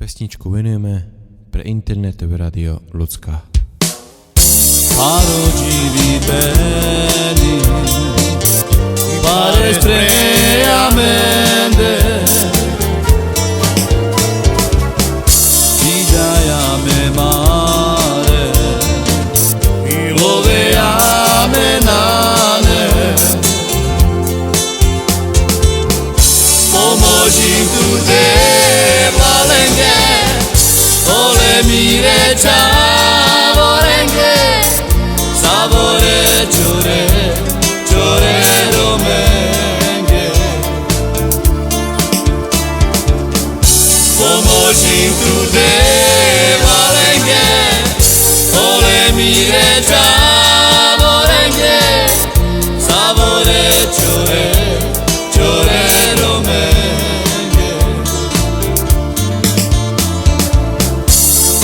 Pesničku venujeme pre internetové radio Ľudská. Faro di belli, pare estremamente, vigiame mare, loveame nane, pomoži tu te valenge, ole mire vorenge, savore ciore romenge, pomoži tu te valenge, ole mire vorenge, savore ciore romenge.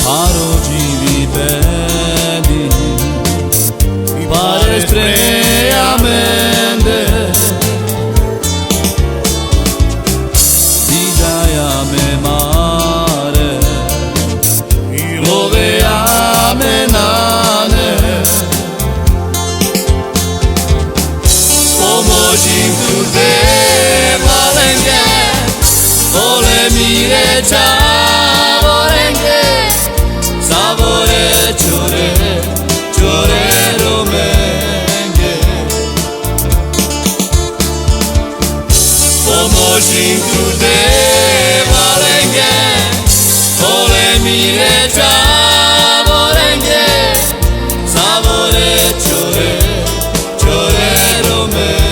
Faro di belli, pare estremamente, vigiame mare, loveame nane, pomoži tu te valenge, ole mire vorenge, savore ciore romenge, pomoži tu te valenge, ole mire vorenge, savore ciore romenge.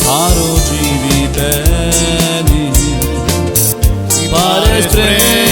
Faro di belli, pare estremamente,